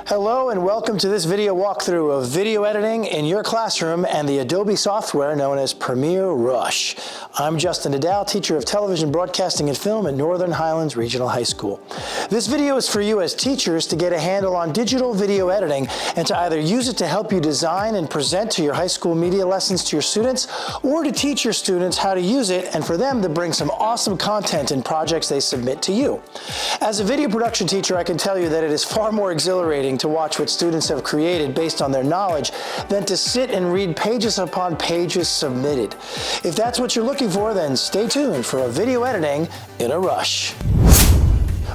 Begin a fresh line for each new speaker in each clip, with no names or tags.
Hello and welcome to this video walkthrough of video editing in your classroom and the Adobe software known as Premiere Rush. I'm Justin Nadal, teacher of television broadcasting and film at Northern Highlands Regional High School. This video is for you as teachers to get a handle on digital video editing and to either use it to help you design and present to your high school media lessons to your students, or to teach your students how to use it and for them to bring some awesome content in projects they submit to you. As a video production teacher, I can tell you that it is far more exhilarating to watch what students have created based on their knowledge than to sit and read pages upon pages submitted. If that's what you're looking for, then stay tuned for a video editing in a rush.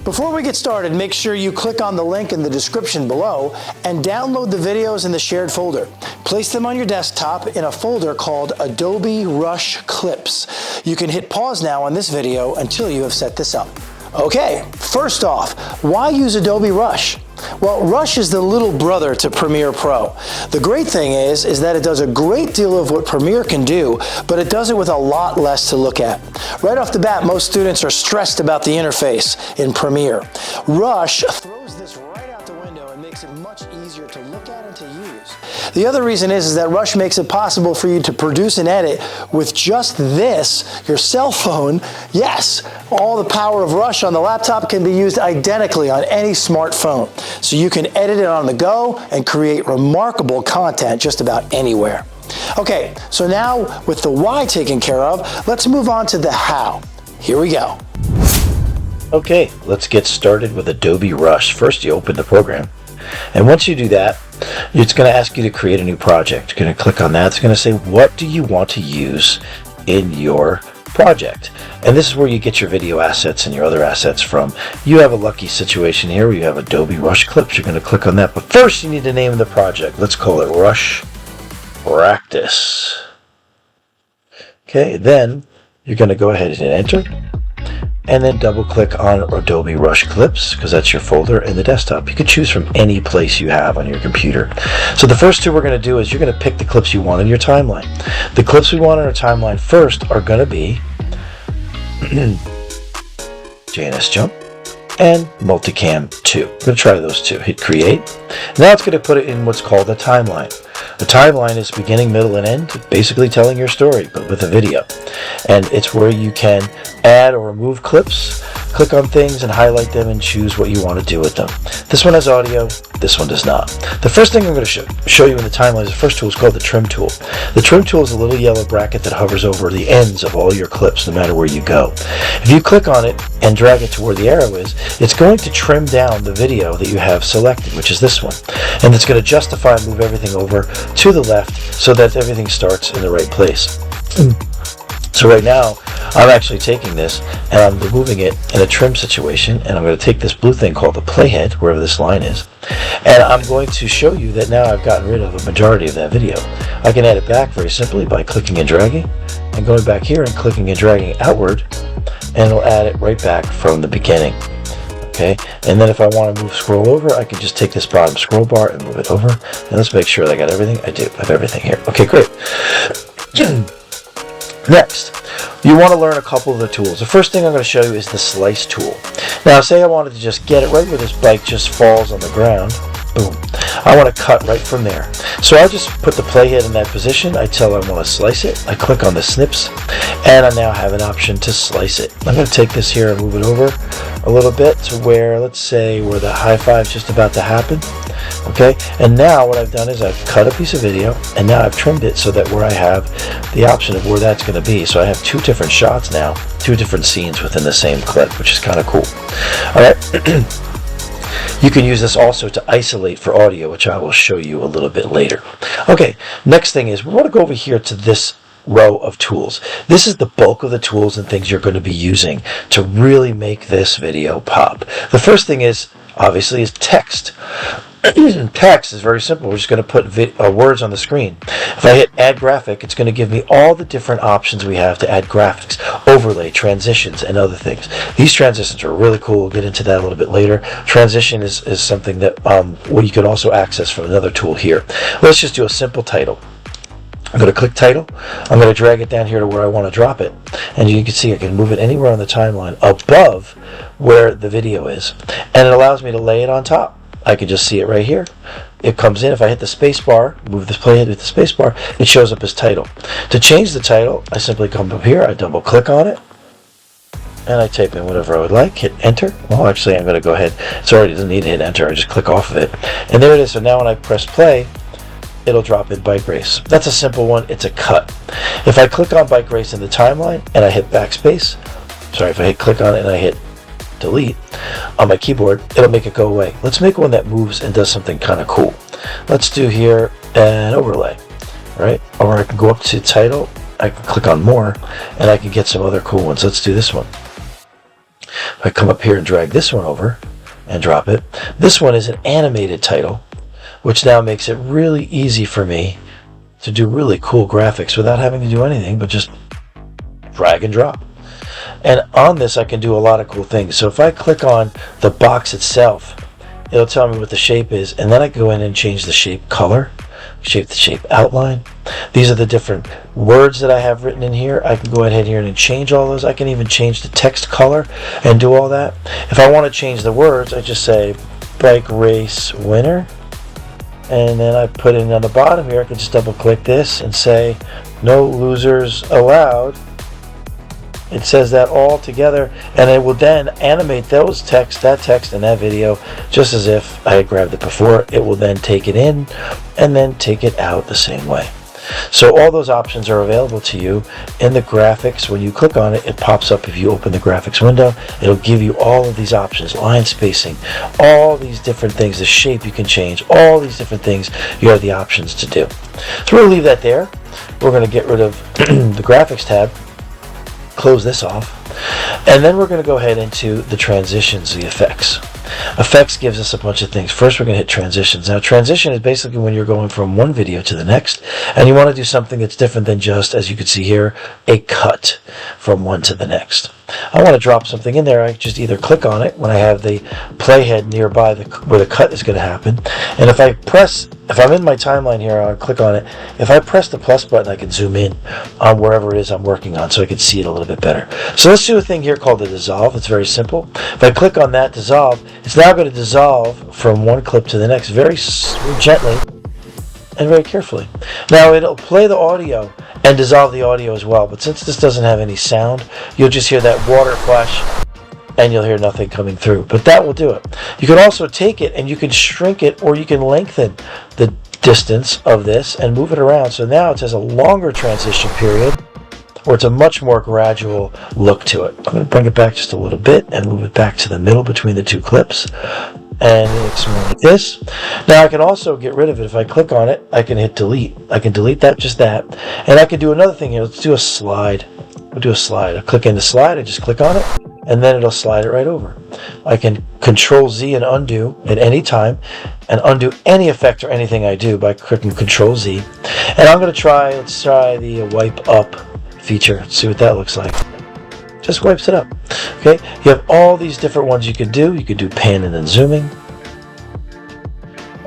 Before we get started, make sure you click on the link in the description below and download the videos in the shared folder. Place them on your desktop in a folder called Adobe Rush Clips. You can hit pause now on this video until you have set this up. Okay, first off, why use Adobe Rush? Well, Rush is the little brother to Premiere Pro. The great thing is that it does a great deal of what Premiere can do, but it does it with a lot less to look at. Right off the bat, most students are stressed about the interface in Premiere. Rush throws this right out the window and makes it much easier to look at and to use. The other reason is that Rush makes it possible for you to produce and edit with just this, your cell phone. Yes, all the power of Rush on the laptop can be used identically on any smartphone. So you can edit it on the go and create remarkable content just about anywhere. Okay, so now with the why taken care of, let's move on to the how. Here we go.
Okay, let's get started with Adobe Rush. First, you open the program. And once you do that, it's going to ask you to create a new project. You're going to click on that. It's going to say, what do you want to use in your project? And this is where you get your video assets and your other assets from. You have a lucky situation here where you have Adobe Rush Clips. You're going to click on that. But first, you need to name the project. Let's call it Rush Practice. Okay, then you're going to go ahead and hit enter. And then double click on Adobe Rush Clips, because that's your folder in the desktop. You can choose from any place you have on your computer. So the first two we're going to do is you're going to pick the clips you want in your timeline. The clips we want in our timeline first are going to be JNS Jump and Multicam 2. I'm going to try those two. Hit create. Now it's going to put it in what's called a timeline. A timeline is beginning, middle, and end, basically telling your story, but with a video. And it's where you can add or remove clips, click on things and highlight them and choose what you want to do with them. This one has audio, this one does not. The first thing I'm going to show you in the timeline is the first tool is called the trim tool. The trim tool is a little yellow bracket that hovers over the ends of all your clips no matter where you go. If you click on it and drag it to where the arrow is, it's going to trim down the video that you have selected, which is this one. And it's going to justify and move everything over to the left so that everything starts in the right place. So right now, I'm actually taking this and I'm removing it in a trim situation, and I'm going to take this blue thing called the playhead, wherever this line is, and I'm going to show you that now I've gotten rid of a majority of that video. I can add it back very simply by clicking and dragging, and going back here and clicking and dragging outward, and it'll add it right back from the beginning. Okay, and then if I want to scroll over, I can just take this bottom scroll bar and move it over, and let's make sure that I got everything. I do have everything here. Okay, great. Next, you want to learn a couple of the tools. The first thing I'm going to show you is the slice tool. Now, say I wanted to just get it right where this bike just falls on the ground. Boom. I want to cut right from there. So I just put the playhead in that position. I tell I want to slice it. I click on the snips, and I now have an option to slice it. I'm going to take this here and move it over a little bit to where, let's say, where the high five is just about to happen. Okay, and now what I've done is I've cut a piece of video, and now I've trimmed it so that where I have the option of where that's going to be. So I have two different shots now, two different scenes within the same clip, which is kind of cool. All right. You can use this also to isolate for audio, which I will show you a little bit later. Okay, next thing is we want to go over here to this row of tools. This is the bulk of the tools and things you're going to be using to really make this video pop. The first thing is, obviously, is text. Text is very simple. We're just going to put words on the screen. If I hit add graphic, it's going to give me all the different options we have to add graphics, overlay, transitions, and other things. These transitions are really cool. We'll get into that a little bit later. Transition is something that you can also access from another tool here. Let's just do a simple title. I'm going to click title. I'm going to drag it down here to where I want to drop it. And you can see I can move it anywhere on the timeline above where the video is. And it allows me to lay it on top. I can just see it right here. It comes in. If I hit the space bar, move the playhead with the space bar, it shows up as title. To change the title, I simply come up here, I double click on it, and I type in whatever I would like, hit enter. Well, actually, I'm going to go ahead. It already doesn't need to hit enter. I just click off of it. And there it is. So now when I press play, it'll drop in Bike Race. That's a simple one. It's a cut. If I click on Bike Race in the timeline and I hit backspace, if I hit click on it and I hit delete on my keyboard, it'll make it go away. Let's make one that moves and does something kind of cool. Let's do here an overlay, right? Or I can go up to title, I can click on more, and I can get some other cool ones. Let's do this one. If I come up here and drag this one over and drop it, this one is an animated title, which now makes it really easy for me to do really cool graphics without having to do anything but just drag and drop. And on this, I can do a lot of cool things. So if I click on the box itself, it'll tell me what the shape is, and then I go in and change the shape color, the shape outline. These are the different words that I have written in here. I can go ahead here and change all those. I can even change the text color and do all that. If I want to change the words, I just say Bike Race Winner, and then I put in on the bottom here, I can just double click this and say no losers allowed. It says that all together, and it will then animate those text, that text, and that video just as if I had grabbed it before. It will then take it in and then take it out the same way. So all those options are available to you in the graphics. When you click on it, it pops up. If you open the graphics window, it'll give you all of these options, line spacing, all these different things, the shape you can change, all these different things you have the options to do. So we're going to leave that there. We're going to get rid of the graphics tab, close this off, and then we're going to go ahead into the transitions, the effects. Effects gives us a bunch of things. First, we're going to hit transitions. Now, transition is basically when you're going from one video to the next, and you want to do something that's different than just, as you can see here, a cut from one to the next. I want to drop something in there. I just either click on it when I have the playhead nearby where the cut is going to happen, and if I'm in my timeline here, I'll click on it. If I press the plus button, I can zoom in on wherever it is I'm working on so I can see it a little bit better. So let's do a thing here called the dissolve. It's very simple. If I click on that dissolve, it's now going to dissolve from one clip to the next very gently and very carefully. Now it'll play the audio and dissolve the audio as well, but since this doesn't have any sound, you'll just hear that water flash and you'll hear nothing coming through. But that will do it. You can also take it and you can shrink it, or you can lengthen the distance of this and move it around. So now it has a longer transition period, or it's a much more gradual look to it. I'm going to bring it back just a little bit and move it back to the middle between the two clips. And it's more like this. Now I can also get rid of it. If I click on it, I can hit delete. I can delete that, just that. And I can do another thing here. Let's do a slide. We'll do a slide. I click in the slide, I just click on it, and then it'll slide it right over. I can Control Z and undo at any time, and undo any effect or anything I do by clicking Control Z. And I'm going to let's try the wipe up feature. Let's see what that looks like. Just wipes it up. Okay, you have all these different ones you could do. You could do pan and then zooming.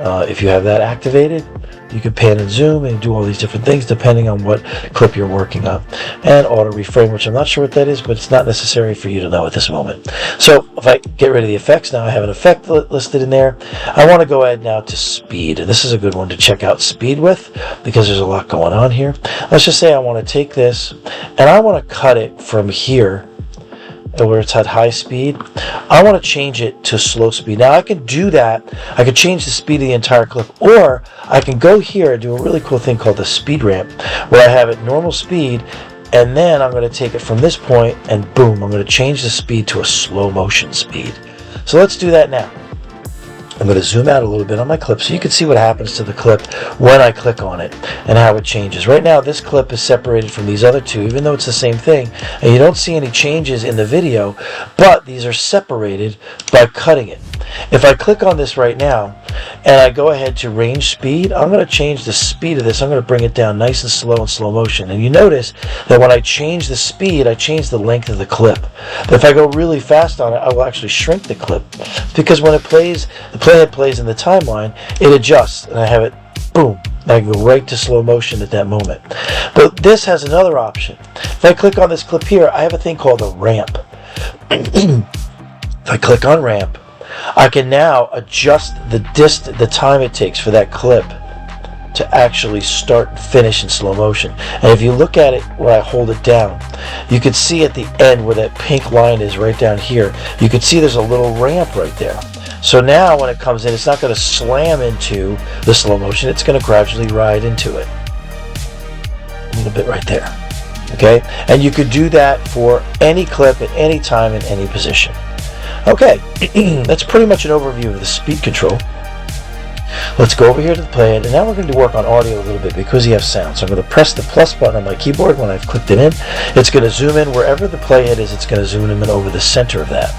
If you have that activated, you can pan and zoom and do all these different things depending on what clip you're working on. And auto reframe, which I'm not sure what that is, but it's not necessary for you to know at this moment. So if I get rid of the effects, now I have an effect listed in there. I want to go ahead now to speed, and this is a good one to check out speed with because there's a lot going on here. Let's just say I want to take this and I want to cut it from here where it's at high speed. I want to change it to slow speed. Now I can do that. I could change the speed of the entire clip, or I can go here and do a really cool thing called the speed ramp, where I have it normal speed, and then I'm going to take it from this point and boom, I'm going to change the speed to a slow motion speed. So let's do that now. I'm going to zoom out a little bit on my clip so you can see what happens to the clip when I click on it and how it changes. Right now this clip is separated from these other two, even though it's the same thing, and you don't see any changes in the video, but these are separated by cutting it. If I click on this right now and I go ahead to range speed, I'm going to change the speed of this. I'm going to bring it down nice and slow in slow motion. And you notice that when I change the speed, I change the length of the clip. But if I go really fast on it, I will actually shrink the clip, because when it plays, the playhead plays in the timeline, it adjusts and I have it, boom, I can go right to slow motion at that moment. But this has another option. If I click on this clip here, I have a thing called a ramp. If I click on ramp, I can now adjust the time it takes for that clip to actually start and finish in slow motion. And if you look at it when I hold it down, you can see at the end where that pink line is right down here, you can see there's a little ramp right there. So now when it comes in, it's not going to slam into the slow motion, it's going to gradually ride into it. A little bit right there. Okay? And you could do that for any clip at any time in any position. Okay, that's pretty much an overview of the speed control. Let's go over here to the playhead, and now we're going to work on audio a little bit because you have sound. So I'm going to press the plus button on my keyboard when I've clicked it in. It's going to zoom in wherever the playhead is. It's going to zoom in over the center of that.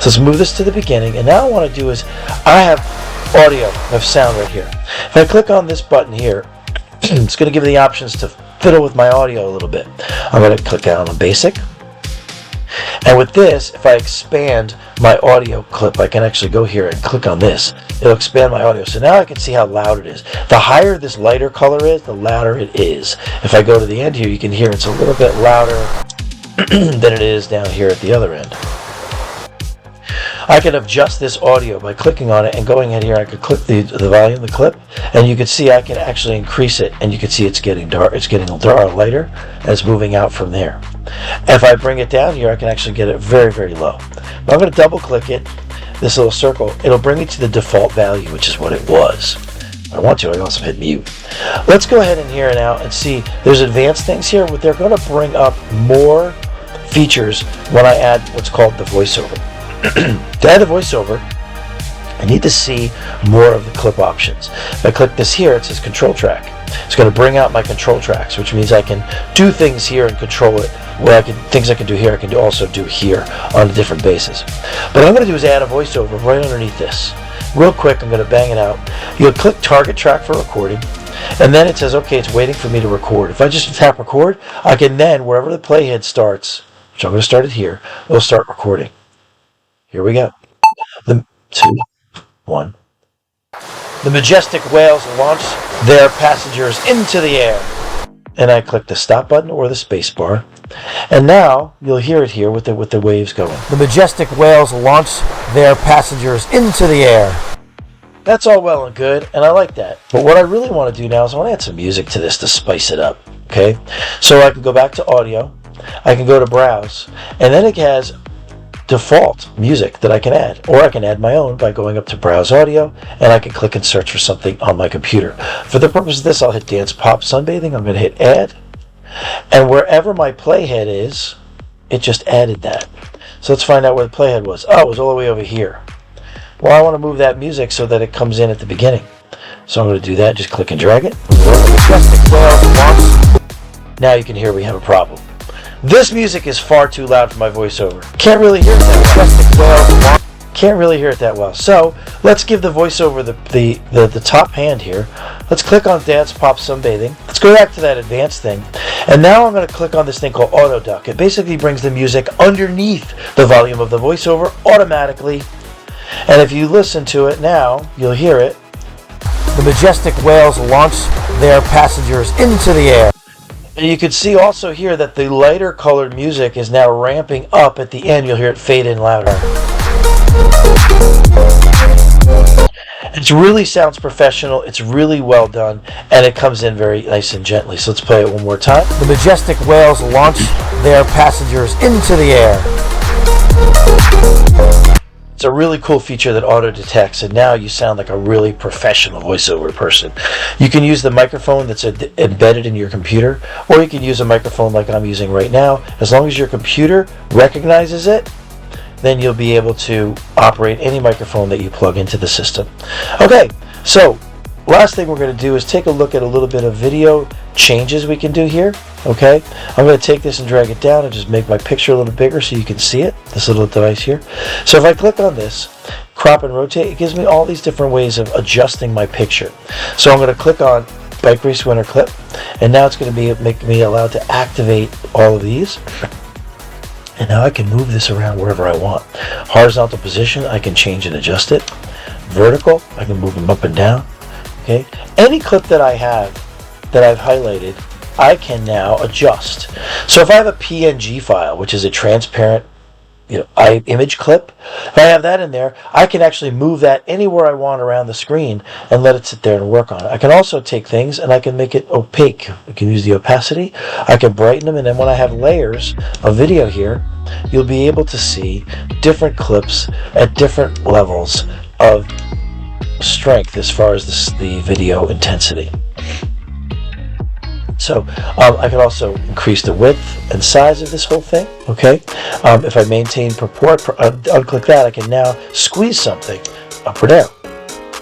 So let's move this to the beginning, and now what I want to do is I have audio, I have sound right here. If I click on this button here, it's going to give me the options to fiddle with my audio a little bit. I'm going to click down on basic. And with this, if I expand my audio clip, I can actually go here and click on this. It'll expand my audio. So now I can see how loud it is. The higher this lighter color is, the louder it is. If I go to the end here, you can hear it's a little bit louder than it is down here at the other end. I can adjust this audio by clicking on it and going in here. I could click the volume of the clip, and you can see I can actually increase it, and you can see it's getting dark. It's getting lighter, and it's moving out from there. If I bring it down here, I can actually get it very, very low. But I'm going to double click it, this little circle. It'll bring me to the default value, which is what it was. If I want to, I can also hit mute. Let's go ahead in here now and see. There's advanced things here, but they're going to bring up more features when I add what's called the voiceover. To add the voiceover, I need to see more of the clip options. If I click this here, it says control track. It's going to bring out my control tracks, which means I can do things here and control it. Where things I can do here, I can also do here on a different basis. But what I'm going to do is add a voiceover right underneath this. Real quick, I'm going to bang it out. You'll click target track for recording, and then it says, okay, it's waiting for me to record. If I just tap record, I can then, wherever the playhead starts, which I'm going to start it here, it'll start recording. Here we go. 2, 1. The majestic whales launch their passengers into the air. And I click the stop button or the space bar. And now you'll hear it here with the waves going. The majestic whales launch their passengers into the air. That's all well and good, and I like that. But what I really want to do now is I want to add some music to this to spice it up. Okay? So I can go back to audio. I can go to browse. And then it has default music that I can add, or I can add my own by going up to browse audio, and I can click and search for something on my computer. For the purpose of this, I'll hit dance pop sunbathing. I'm going to hit add, and wherever my playhead is, it just added that. So let's find out where the playhead was. Oh, it was all the way over here. Well, I want to move that music so that it comes in at the beginning. So I'm going to do that. Just click and drag it. Now you can hear we have a problem. This music is far too loud for my voiceover. Can't really hear it that well. Can't really hear it that well. So let's give the voiceover the top hand here. Let's click on Dance Pop Sunbathing. Let's go back to that advanced thing. And now I'm going to click on this thing called Auto Duck. It basically brings the music underneath the volume of the voiceover automatically. And if you listen to it now, you'll hear it. The majestic whales launch their passengers into the air. And you can see also here that the lighter colored music is now ramping up at the end. You'll hear it fade in louder. It really sounds professional. It's really well done, and it comes in very nice and gently. So let's play it one more time. The majestic whales launch their passengers into the air. It's a really cool feature that auto detects, and now you sound like a really professional voiceover person. You can use the microphone that's embedded in your computer, or you can use a microphone like I'm using right now. As long as your computer recognizes it, then you'll be able to operate any microphone that you plug into the system. Okay, so last thing we're going to do is take a look at a little bit of video changes we can do here. Okay, I'm going to take this and drag it down and just make my picture a little bigger so you can see it, this little device here. So if I click on this, crop and rotate, it gives me all these different ways of adjusting my picture. So I'm going to click on Bike Race Winner Clip, and now it's going to make me allowed to activate all of these. And now I can move this around wherever I want. Horizontal position, I can change and adjust it. Vertical, I can move them up and down. Okay, any clip that I have that I've highlighted, I can now adjust. So if I have a PNG file, which is a transparent, image clip. If I have that in there, I can actually move that anywhere I want around the screen and let it sit there and work on it. I can also take things and I can make it opaque. I can use the opacity. I can brighten them, and then when I have layers of video here, you'll be able to see different clips at different levels of strength as far as the video intensity. So I can also increase the width and size of this whole thing, okay? If I maintain purport, unclick that, I can now squeeze something up or down,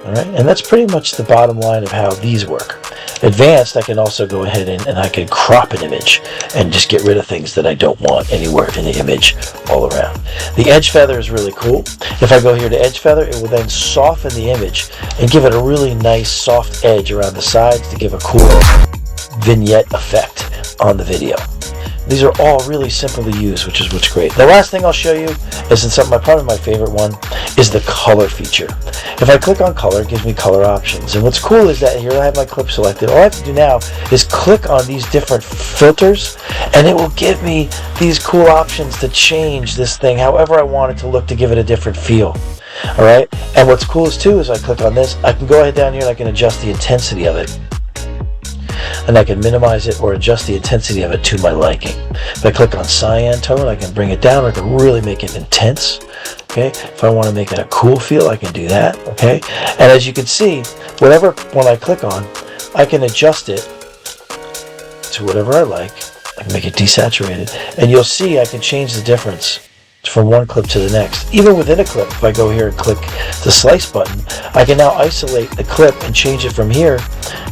all right? And that's pretty much the bottom line of how these work. Advanced, I can also go ahead and I can crop an image and just get rid of things that I don't want anywhere in the image all around. The edge feather is really cool. If I go here to edge feather, it will then soften the image and give it a really nice soft edge around the sides to give a cool vignette effect on the video. These are all really simple to use, which is what's great. The last thing I'll show you is probably my favorite one, is the color feature. If I click on color, it gives me color options. And what's cool is that here I have my clip selected. All I have to do now is click on these different filters, and it will give me these cool options to change this thing however I want it to look to give it a different feel. All right. And what's cool is too is I click on this, I can go ahead down here and I can adjust the intensity of it. And I can minimize it or adjust the intensity of it to my liking. If I click on cyan tone, I can bring it down, or I can really make it intense. Okay, if I want to make it a cool feel, I can do that. Okay, and as you can see, whatever one I click on, I can adjust it to whatever I like. I can make it desaturated, and you'll see I can change the difference from one clip to the next. Even within a clip, if I go here and click the slice button, I can now isolate the clip and change it from here.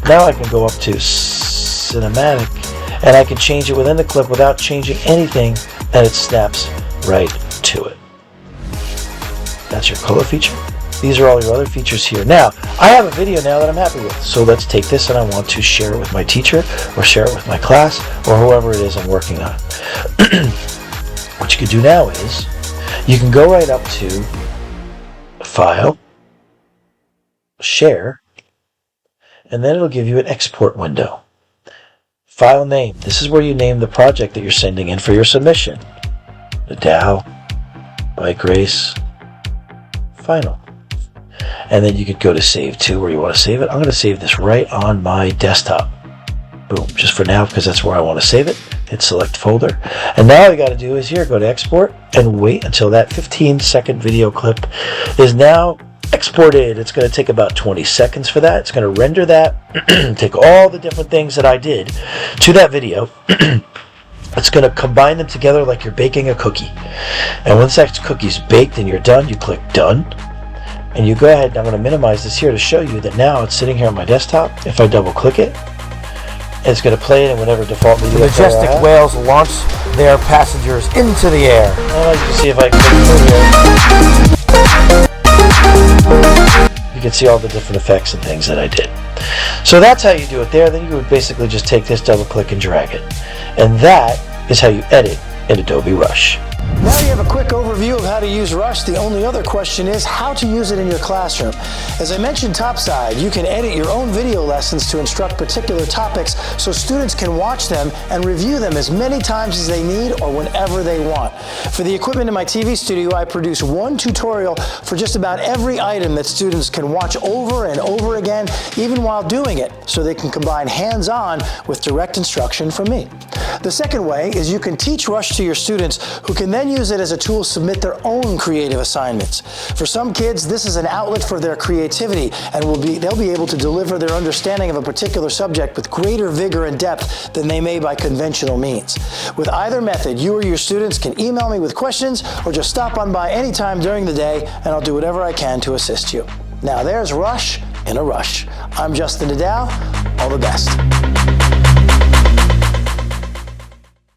Now I can go up to cinematic, and I can change it within the clip without changing anything, and it snaps right to it. That's your color feature. These are all your other features here. Now, I have a video now that I'm happy with, so let's take this and I want to share it with my teacher, or share it with my class, or whoever it is I'm working on. What you can do now is, you can go right up to File, Share, and then it'll give you an export window. File name. This is where you name the project that you're sending in for your submission. Nadal, Bike Race, Final. And then you could go to Save To where you want to save it. I'm going to save this right on my desktop. Boom, just for now because that's where I want to save it. Hit select folder. And now all you got to do is here, go to export and wait until that 15-second video clip is now exported. It's going to take about 20 seconds for that. It's going to render that, take all the different things that I did to that video. It's going to combine them together like you're baking a cookie. And once that cookie's baked and you're done, you click done. And you go ahead, and I'm going to minimize this here to show you that now it's sitting here on my desktop. If I double click it, it's going to play it in whatever default media.
The majestic whales launch their passengers into the air.
Well, you can see if I click through here, you can see all the different effects and things that I did. So that's how you do it there. Then you would basically just take this, double click, and drag it. And that is how you edit in Adobe Rush.
Now you have a quick overview of how to use Rush. The only other question is how to use it in your classroom. As I mentioned topside, you can edit your own video lessons to instruct particular topics so students can watch them and review them as many times as they need or whenever they want. For the equipment in my TV studio, I produce one tutorial for just about every item that students can watch over and over again, even while doing it, so they can combine hands-on with direct instruction from me. The second way is you can teach Rush to your students who can then use it as a tool to submit their own creative assignments. For some kids, this is an outlet for their creativity, and they'll be able to deliver their understanding of a particular subject with greater vigor and depth than they may by conventional means. With either method, you or your students can email me with questions or just stop on by anytime during the day, and I'll do whatever I can to assist you. Now there's Rush in a rush. I'm Justin Nadal. All the best.